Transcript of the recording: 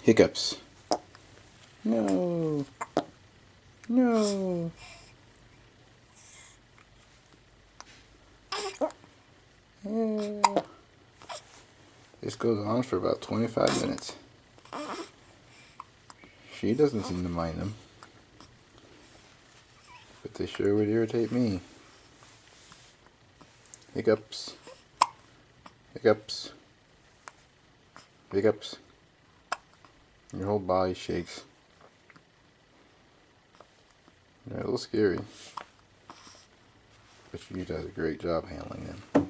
Hiccups. No. No. Yeah. This goes on for about 25 minutes. She doesn't seem to mind them, but they sure would irritate me. Hiccups. Hiccups. Hiccups. Your whole body shakes. They're a little scary, but she does a great job handling them.